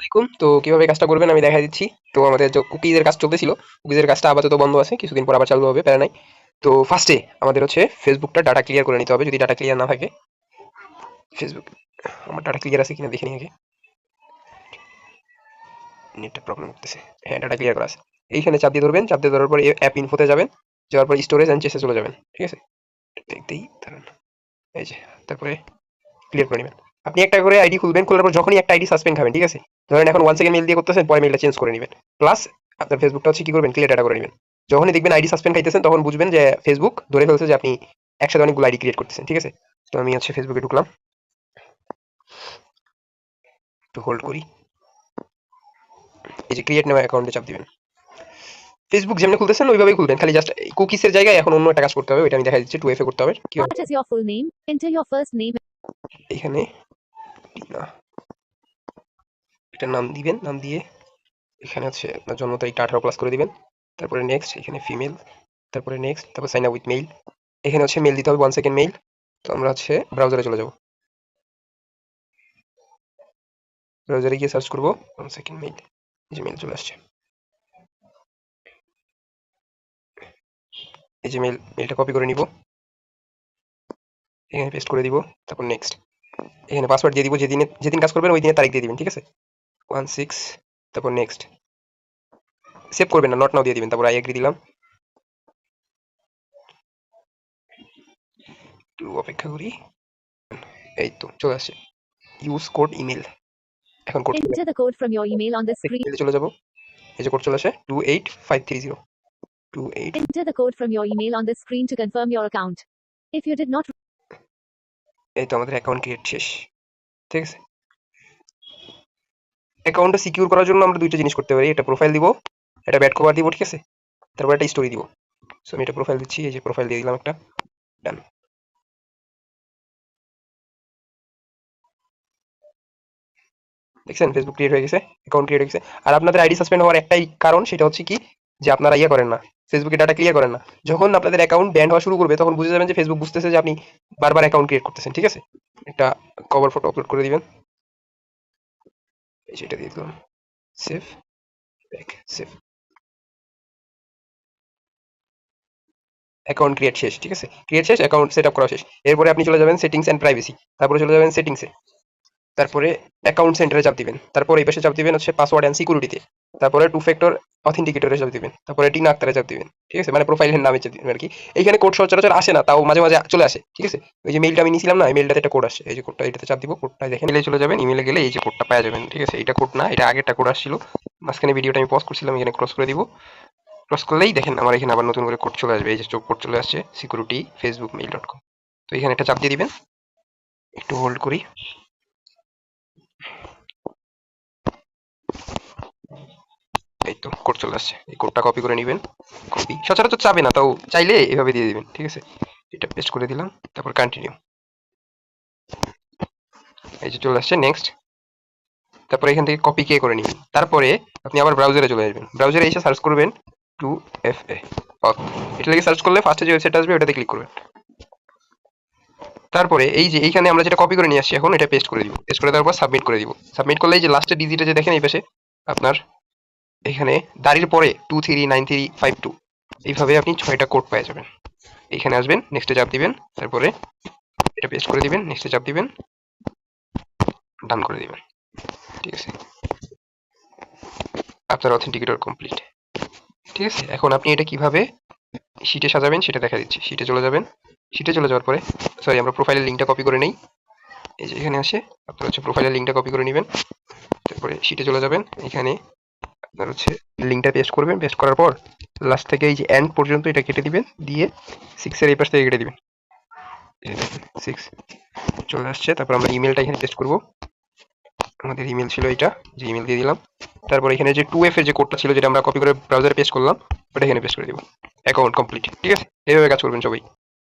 আলাইকুম। তো কিভাবে কাজটা করবেন আমি দেখাই দিচ্ছি। তো আমাদের যে কুকিজের কাজ চলতেছিল, কুকিজের কাজটা আপাতত বন্ধ আছে, কিছুদিন পর আবার চালু হবে, প্যারা নাই। তো ফার্স্টে আমাদের হচ্ছে ফেসবুকটা ডাটা ক্লিয়ার করে নিতে হবে। যদি ডাটা ক্লিয়ার না থাকে, ফেসবুক আমার ডাটা ক্লিয়ার আছে কিনা দেখে নিই আগে। নেটটা প্রবলেম করতেছে। হ্যাঁ, ডাটা ক্লিয়ার করা আছে। এইখানে চাপ দিয়ে ধরবেন, চাপ দিয়ে ধরার পর অ্যাপ ইনফোতে যাবেন, যাওয়ার পর স্টোরেজ অ্যান্ড চেসে চলে যাবেন। ঠিক আছে, দেখতেই দাঁড়ান, এই যে, তারপরে ক্লিয়ার করে নেবেন। আপনি একটা করে আইডি খুলবেন, খোলার পর যখনই একটা আইডি সাসপেন্ড খাবেন, ঠিক আছে, ধরেন এখন 1 সেকেন্ড মেল দিয়ে করতেছেন, পরে মেলটা চেঞ্জ করে নেবেন। প্লাস আপনার ফেসবুকটা হচ্ছে কি করবেন, ক্লিয়ার ডাটা করে নেবেন। যখনই দেখবেন আইডি সাসপেন্ড খাইতেছেন, তখন বুঝবেন যে ফেসবুক ধরে ফেলছে যে আপনি একসাথে অনেকগুলো আইডি ক্রিয়েট করতেছেন। ঠিক আছে, তো আমি হচ্ছে ফেসবুকে ঢুকলাম, একটু হোল্ড করি। এই যে ক্রিয়েট নাও অ্যাকাউন্টে চাপ দিবেন। ফেসবুক যেমনি খুলতেছেন ওইভাবেই খুলবেন, খালি জাস্ট কুকিসের জায়গায় এখন অন্য একটা কাজ করতে হবে, ওইটা আমি দেখা দিচ্ছি। 2FA করতে হবে। কি হবে, What is your full name? Enter your first name. এখানে না, একটা নাম দিবেন, নাম দিয়ে এখানে হচ্ছে আপনার জন্ম তারিখটা 18+ করে দিবেন। তারপরে নেক্সট, এখানে ফিমেল, তারপরে নেক্সট, তারপর সাইন আপ উইথ মেইল। এখানে হচ্ছে মেল দিতে হবে, 1 সেকেন্ড মেইল। তো আমরা হচ্ছে ব্রাউজারে চলে যাব, ব্রাউজারে গিয়ে সার্চ করব 1 সেকেন্ড মেইল। এই যে মেল চলে আসছে, এই যে মেলটা কপি করে নিব, এখানে পেস্ট করে দিব। তারপর নেক্সট, এখানে পাসওয়ার্ড দিয়ে দিব, যেদিন কাজ করবেন ওই দিনের তারিখ দিয়ে দিবেন। ঠিক আছে, 16, তারপর নেক্সট, সেভ করবেন না, নট নাও দিয়ে দিবেন। তারপর আই এগ্রি দিলাম, একটু অপেক্ষা করি। এই তো চলে আসছে, ইউজ কোড ইমেল। এখন code Enter the code from your email on the screen. চলে যাব, এই যে কোড চলে আসে 28530 28। Enter the code from your email on the screen to confirm your account. If you did not, এই তো আমাদের অ্যাকাউন্ট ক্রিয়েট শেষ। ঠিক আছে, অ্যাকাউন্টটা সিকিউর করার জন্য আমরা দুইটা জিনিস করতে পারি, এটা প্রোফাইল দিব, এটা ব্যাড কভার দিব। ঠিক আছে, তারপর একটা স্টোরি দিব। সো আমি এটা প্রোফাইল দিচ্ছি, এই যে প্রোফাইল দিয়ে দিলাম একটা, ডান। দেখছেন ফেসবুক ক্রিয়েট হয়ে গেছে, অ্যাকাউন্ট ক্রিয়েট হয়ে গেছে। আর আপনাদের আইডি সাসপেন্ড হওয়ার একটাই কারণ, সেটা হচ্ছে কি, যে আপনারা ইয়ে করেন না, ফেসবুকে ডাটা ক্লিয়ার করেন না। যখন আপনাদের অ্যাকাউন্ট ব্যান্ড হওয়া শুরু করবে, তখন বুঝে যাবেন যে ফেসবুক বুঝতেছে যে আপনি বারবার অ্যাকাউন্ট ক্রিয়েট করতেছেন। ঠিক আছে, একটা কভার ফটো আপলোড করে দিবেন, এই সেটা দিয়ে দিলাম, save, back, save. Account create শেষ। ঠিক আছে, ক্রিয়েট শেষ, অ্যাকাউন্ট সেট আপ করা শেষ। এরপরে আপনি চলে যাবেন সেটিংস অ্যান্ড প্রাইভেসি, তারপরে চলে যাবেন সেটিংসে, তারপরে অ্যাকাউন্ট সেন্টারে চাপ দিবেন, তারপর এই পাশে চাপ দিবেন হচ্ছে পাসওয়ার্ড অ্যান্ড সিকিউরিটিতে, তারপরে 2 ফ্যাক্টর অথেন্টিকেটরে চাপ দিবেন, তারপরে টিনা আক্তারে চাপ দিবেন। ঠিক আছে, মানে প্রোফাইলের নামে চাপ দিবেন আর কি। এইখানে কোড সচরাচর আসে না, তাও মাঝে মাঝে চলে আসে। ঠিক আছে, ওই যে মেইলটা আমি নিয়েছিলাম না, এই মেইলটাতে একটা কোড আসে, এই যে কোডটা, এটাতে চাপ দিব, কোডটা দেখেন, ইমেলে চলে যাবেন, ইমেলে গেলে এই যে কোডটা পেয়ে যাবেন। ঠিক আছে, এটা কোড না, এটা আগেরটা কোড আসছিল, মাঝখানে ভিডিওটা আমি পজ করছিলাম, এখানে ক্রস করে দিব। ক্রস করলেই দেখেন আমার এখানে আবার নতুন করে কোড চলে আসবে, এই যে কোড চলে আসছে, security Facebook mail dot com. তো এখানে একটা চাপ দিয়ে দিবেন, একটু হোল্ড করি। এই তো কোড চলে আসছে, এই কোডটা কপি করে নেবেন। কপি সচরাচর চাবে না, তাও চাইলে এভাবে দিয়ে দিবেন। ঠিক আছে, এটা পেস্ট করে দিলাম, তারপর কন্টিনিউ, এই যে চলে আসছে, নেক্সট। তারপরে এখান থেকে কপি কে করে নিবেন। তারপরে আপনি আবার ব্রাউজারে চলে আসবেন, ব্রাউজারে এসে সার্চ করবেন 2FA অথ, এটা লিখে সার্চ করলে ফার্স্টে যে ওয়েবসাইট আসবে ওটাতে ক্লিক করবেন। তারপরে এই যে এইখানে আমরা যেটা কপি করে নিয়ে আসছি, এখন এটা পেস্ট করে দিব, পেস্ট করে দেওয়ার পর সাবমিট করে দিব। সাবমিট করলে এই যে লাস্টের ডিজিটে যে দেখেন এই পাশে আপনার এখানে দাড়ির পরে 239352 এইভাবে আপনি 6টা কোড পেয়ে যাবেন। এইখানে আসবেন, নেক্সটে চাপ দিবেন, তারপরে এটা পেস্ট করে দিবেন, নেক্সটে চাপ দিবেন, ডান করে দিবেন। ঠিক আছে, আপনার অথেন্টিকেটর কমপ্লিট। ঠিক আছে, এখন আপনি এটা কিভাবে শিটে সাজাবেন সেটা দেখা দিচ্ছি। শিটে চলে যাবেন, শিটে চলে যাওয়ার পরে, সরি, আমরা প্রোফাইলের লিঙ্কটা কপি করে নেই। এই যে এখানে আসে, আপনার হচ্ছে প্রোফাইলের লিঙ্কটা কপি করে নেবেন, তারপরে শিটে চলে যাবেন, এখানে আপনার হচ্ছে লিঙ্কটা পেস্ট করবেন, পেস্ট করার পর লাস্ট থেকে এই যে এন্ড পর্যন্ত এটা কেটে দিবেন, দিয়ে 6 এর এই পাশ থেকে কেটে দিবেন, 6 চলে আসছে। তারপর আমরা ইমেলটা এখানে পেস্ট করব, আমাদের ইমেল ছিল এটা, যে ইমেল দিয়ে দিলাম। তারপর এখানে যে 2F এর যে কোডটা ছিল, যেটা আমরা কপি করে ব্রাউজারে পেস্ট করলাম, ওটা এখানে পেস্ট করে দিব। Account complete. ঠিক আছে, এইভাবে কাজ করবেন সবাই।